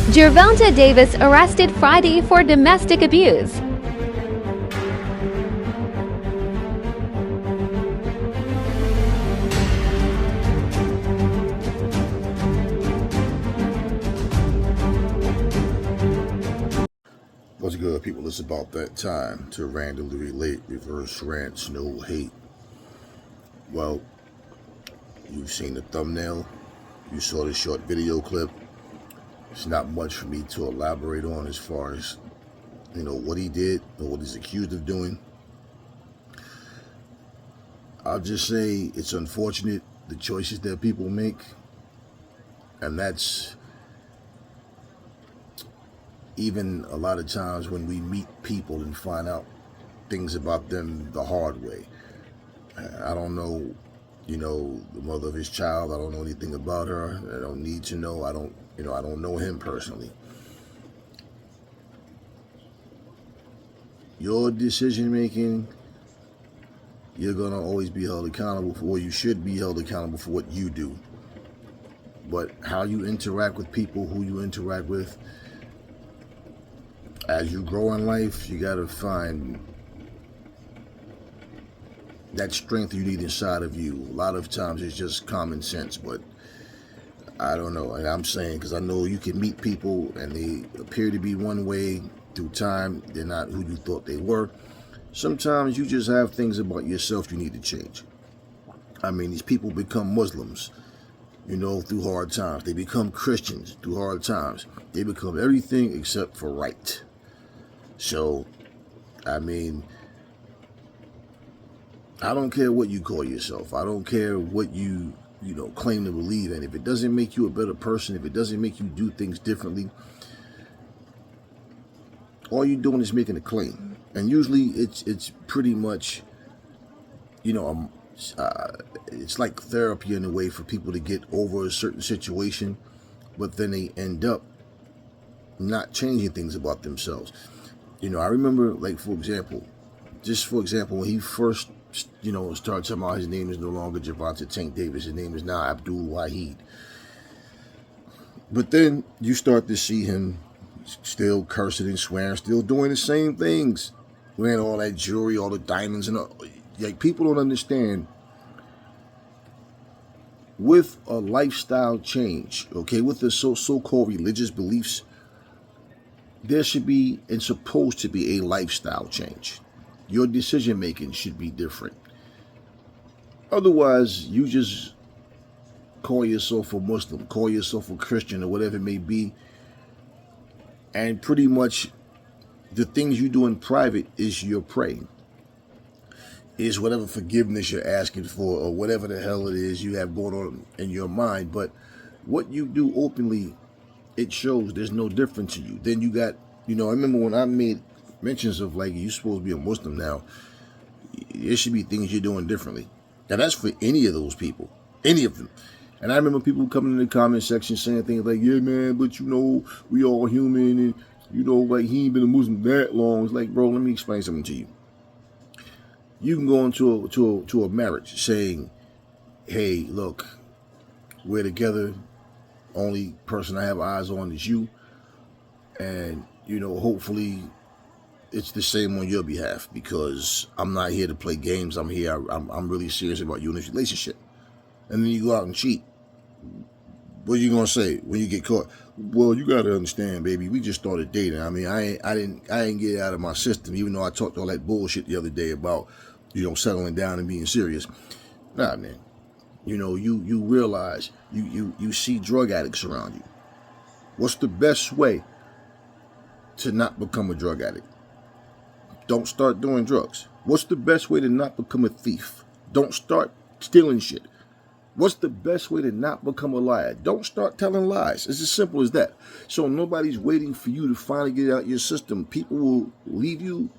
Gervanta Davis arrested Friday for domestic abuse. What's good, people? It's about that time to randomly relate reverse rants, no hate. Well, you've seen the thumbnail, you saw the short video clip. It's not much for me to elaborate on as far as, what he did or what he's accused of doing. I'll just say it's unfortunate, the choices that people make, and that's even a lot of times when we meet people and find out things about them the hard way. I don't know, the mother of his child. I don't know anything about her. I don't need to know. I don't know him personally. Your decision making, you're going to always be held accountable for, or you should be held accountable for what you do. But how you interact with people, who you interact with, as you grow in life, you got to find that strength you need inside of you. A lot of times it's just common sense, but I don't know. And I'm saying, because I know you can meet people and they appear to be one way through time. They're not who you thought they were. Sometimes you just have things about yourself you need to change. I mean, these people become Muslims, through hard times. They become Christians through hard times. They become everything except for right. So, I mean, I don't care what you call yourself. I don't care what you claim to believe in. If it doesn't make you a better person, if it doesn't make you do things differently, all you're doing is making a claim. And usually it's pretty much, it's like therapy in a way for people to get over a certain situation, but then they end up not changing things about themselves. I remember, for example, when he first, started talking about his name is no longer Gervanta Tank Davis. His name is now Abdul Wahid. But then you start to see him still cursing and swearing, still doing the same things, wearing all that jewelry, all the diamonds, and all. People don't understand. With a lifestyle change, with the so-called religious beliefs, there should be and supposed to be a lifestyle change. Your decision making should be different. Otherwise, you just call yourself a Muslim, call yourself a Christian, or whatever it may be, and pretty much the things you do in private is your praying. Is whatever forgiveness you're asking for, or whatever the hell it is you have going on in your mind. But what you do openly, it shows there's no difference to you. Then you got, I remember when I made mentions of you're supposed to be a Muslim now, there should be things you're doing differently. Now that's for any of those people, any of them. And I remember people coming in the comment section saying things like, yeah, man, but we all human, and he ain't been a Muslim that long. It's like, bro, let me explain something to you. You can go into a marriage saying, hey, look, we're together. Only person I have eyes on is you. And, hopefully it's the same on your behalf, because I'm not here to play games. I'm here. I'm really serious about you in this relationship. And then you go out and cheat. What are you going to say when you get caught? Well, you got to understand, baby, we just started dating. I mean, I didn't get it out of my system, even though I talked all that bullshit the other day about, settling down and being serious. Nah, man. You realize you see drug addicts around you. What's the best way to not become a drug addict? Don't start doing drugs. What's the best way to not become a thief? Don't start stealing shit. What's the best way to not become a liar? Don't start telling lies. It's as simple as that. So nobody's waiting for you to finally get out your system. People will leave you.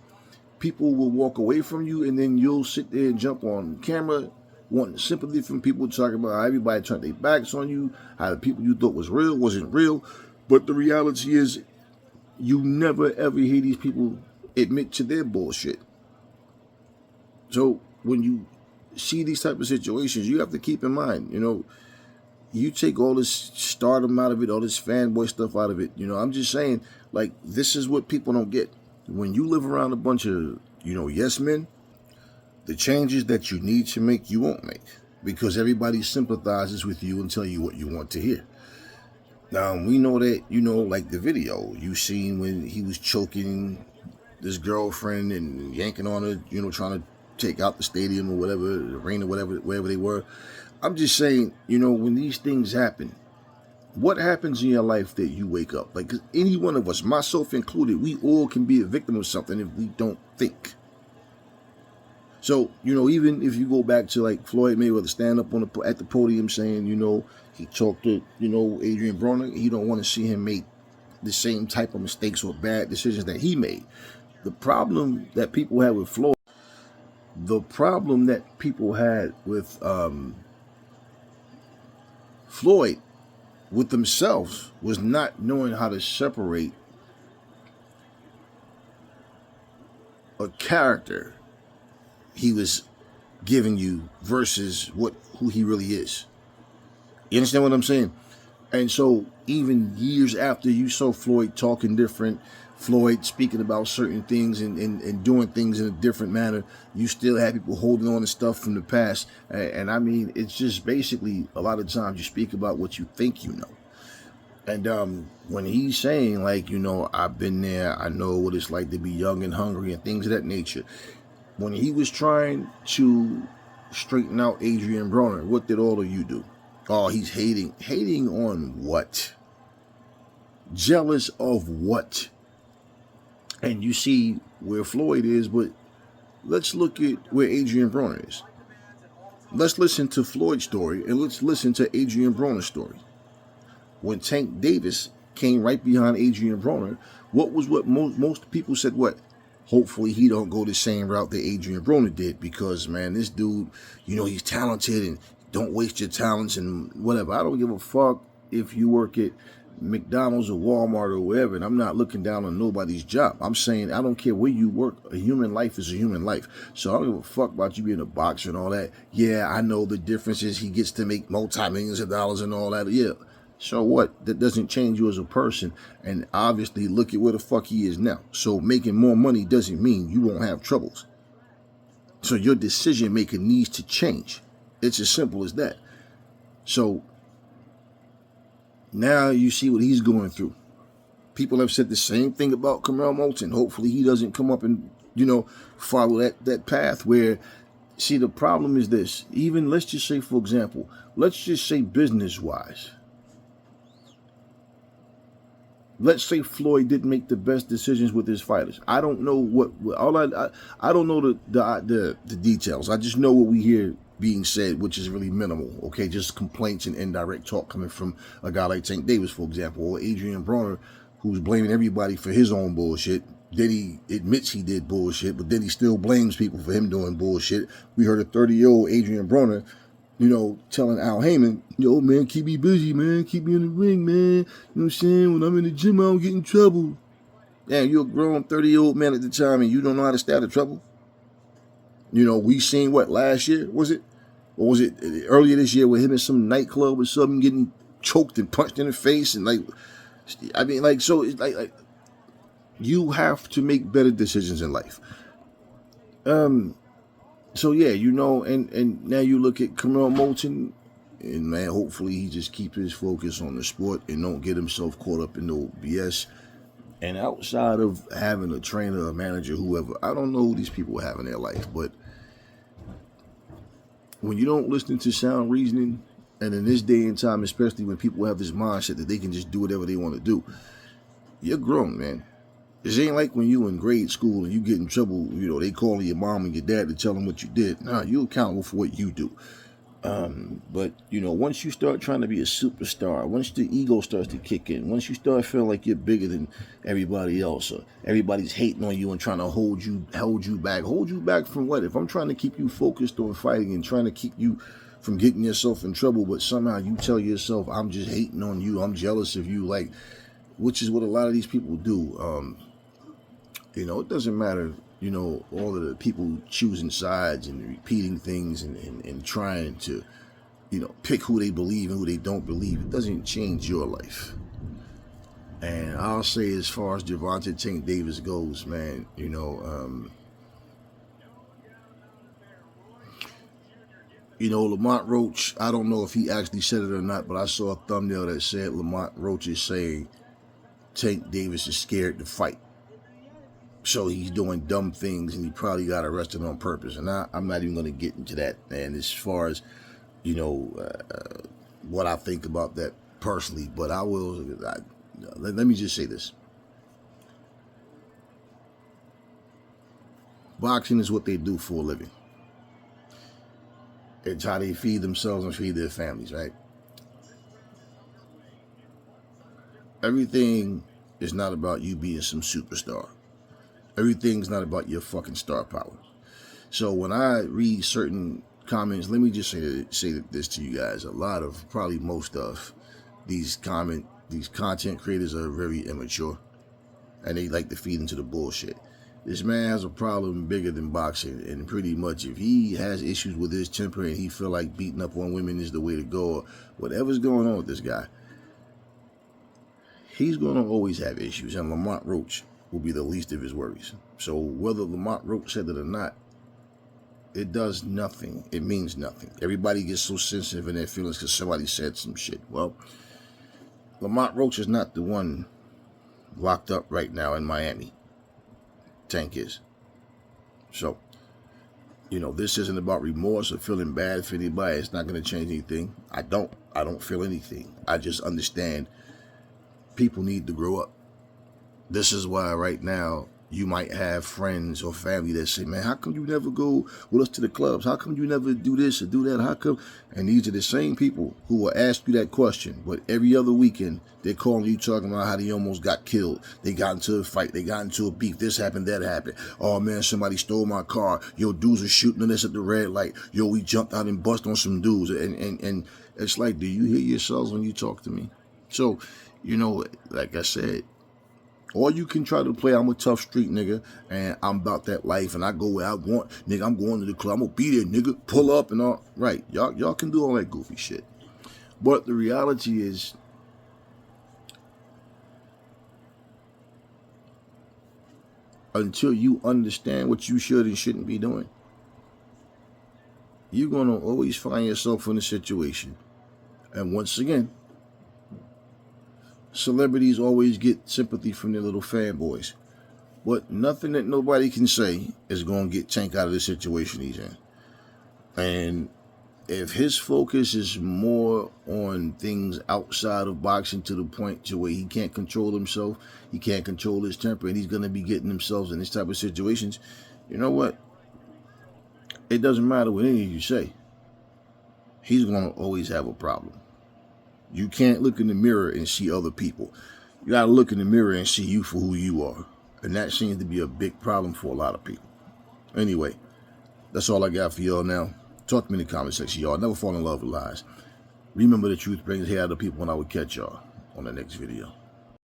People will walk away from you, and then you'll sit there and jump on camera wanting sympathy from people, talking about how everybody turned their backs on you, how the people you thought was real wasn't real. But the reality is, you never ever hear these people admit to their bullshit. So when you see these type of situations, you have to keep in mind, you take all this stardom out of it, all this fanboy stuff out of it. You know, I'm just saying, like, this is what people don't get. When you live around a bunch of, you know, yes men, the changes that you need to make, you won't make, because everybody sympathizes with you and tell you what you want to hear. Now, we know that, you know, like the video you seen when he was choking this girlfriend and yanking on her, you know, trying to take out the stadium or whatever, the arena, wherever they were. I'm just saying, you know, when these things happen, what happens in your life that you wake up? Like, 'cause any one of us, myself included, we all can be a victim of something if we don't think. So, you know, even if you go back to like Floyd Mayweather stand up at the podium saying, you know, he talked to, you know, Adrian Broner, he don't want to see him make the same type of mistakes or bad decisions that he made. The problem that people had with Floyd, the problem that people had with Floyd with themselves was not knowing how to separate a character he was giving you versus who he really is. You understand what I'm saying? And so even years after you saw Floyd talking different, Floyd speaking about certain things and doing things in a different manner, you still have people holding on to stuff from the past. And I mean, it's just basically a lot of times you speak about what you think you know. And when he's saying, like, you know, I've been there, I know what it's like to be young and hungry and things of that nature. When he was trying to straighten out Adrian Broner, what did all of you do? Oh, he's hating. Hating on what? Jealous of what? And you see where Floyd is, but let's look at where Adrian Broner is. Let's listen to Floyd's story and let's listen to Adrian Broner's story. When Tank Davis came right behind Adrian Broner, what most people said? What? Hopefully he don't go the same route that Adrian Broner did, because, man, this dude, you know, he's talented and don't waste your talents and whatever. I don't give a fuck if you work at McDonald's or Walmart or wherever, and I'm not looking down on nobody's job. I'm saying I don't care where you work. A human life is a human life. So I don't give a fuck about you being a boxer and all that. Yeah, I know the difference is he gets to make multi-millions of dollars and all that. Yeah. So what? That doesn't change you as a person. And obviously, look at where the fuck he is now. So making more money doesn't mean you won't have troubles. So your decision making needs to change. It's as simple as that. So now you see what he's going through. People have said the same thing about Kamel Moulton. Hopefully he doesn't come up and, you know, follow that path where, see, the problem is this. Even, let's just say, for example, let's just say business-wise. Let's say Floyd didn't make the best decisions with his fighters. I don't know I don't know the details. I just know what we hear being said, which is really minimal. Okay, just complaints and indirect talk coming from a guy like Tank Davis, for example, or Adrian Broner, who's blaming everybody for his own bullshit. Then he admits he did bullshit, but then he still blames people for him doing bullshit. We heard a 30-year-old Adrian Broner, you know, telling Al Heyman, yo, man, keep me busy, man. Keep me in the ring, man. You know what I'm saying? When I'm in the gym, I don't get in trouble. Damn, you're a grown 30-year-old man at the time and you don't know how to stay out of trouble? You know, we seen what, last year, was it? Or was it earlier this year with him in some nightclub or something getting choked and punched in the face? And like, I mean, like, so it's like you have to make better decisions in life. So yeah, you know, and now you look at Kamel Moulton, and man, hopefully he just keep his focus on the sport and don't get himself caught up in no BS. And outside of having a trainer, a manager, whoever, I don't know who these people have in their life, but when you don't listen to sound reasoning, and in this day and time, especially when people have this mindset that they can just do whatever they want to do, you're grown, man. This ain't like when you in grade school and you get in trouble, you know, they calling your mom and your dad to tell them what you did. Nah, you're accountable for what you do. But, you know, once you start trying to be a superstar, once the ego starts to kick in, once you start feeling like you're bigger than everybody else, or everybody's hating on you and trying to hold you back from what? If I'm trying to keep you focused on fighting and trying to keep you from getting yourself in trouble, but somehow you tell yourself, I'm just hating on you, I'm jealous of you, like, which is what a lot of these people do. You know, it doesn't matter, you know, all of the people choosing sides and repeating things and trying to pick who they believe and who they don't believe. It doesn't change your life. And I'll say, as far as Gervanta Tank Davis goes, man, Lamont Roach, I don't know if he actually said it or not, but I saw a thumbnail that said Lamont Roach is saying Tank Davis is scared to fight. So he's doing dumb things, and he probably got arrested on purpose. And I'm not even going to get into that, man, as far as, what I think about that personally. But let me just say this. Boxing is what they do for a living. It's how they feed themselves and feed their families, right? Everything is not about you being some superstar. Everything's not about your fucking star power. So when I read certain comments, let me just say this to you guys. Probably most of these content creators are very immature, and they like to feed into the bullshit. This man has a problem bigger than boxing, and pretty much if he has issues with his temper and he feel like beating up on women is the way to go, or whatever's going on with this guy, he's going to always have issues, and Lamont Roach will be the least of his worries. So whether Lamont Roach said it or not, it does nothing. It means nothing. Everybody gets so sensitive in their feelings because somebody said some shit. Well, Lamont Roach is not the one locked up right now in Miami. Tank is. So, this isn't about remorse or feeling bad for anybody. It's not going to change anything. I don't feel anything. I just understand people need to grow up. This is why right now you might have friends or family that say, man, how come you never go with us to the clubs? How come you never do this or do that? How come? And these are the same people who will ask you that question, but every other weekend they're calling you talking about how they almost got killed. They got into a fight. They got into a beef. This happened, that happened. Oh man, somebody stole my car. Yo, dudes are shooting at us at the red light. Yo, we jumped out and bust on some dudes. And it's like, do you hear yourselves when you talk to me? So, like I said, or you can try to play, I'm a tough street nigga, and I'm about that life, and I go where I want. Nigga, I'm going to the club. I'm going to be there, nigga. Pull up and all. Right. Y'all can do all that goofy shit. But the reality is, until you understand what you should and shouldn't be doing, you're going to always find yourself in a situation. And once again, celebrities always get sympathy from their little fanboys. But nothing that nobody can say is going to get Tank out of the situation he's in. And if his focus is more on things outside of boxing to the point to where he can't control himself, he can't control his temper, and he's going to be getting himself in this type of situations, you know what? It doesn't matter what any of you say. He's going to always have a problem. You can't look in the mirror and see other people. You got to look in the mirror and see you for who you are. And that seems to be a big problem for a lot of people. Anyway, that's all I got for y'all now. Talk to me in the comment section, y'all. Never fall in love with lies. Remember, the truth brings hair to people, and I will catch y'all on the next video.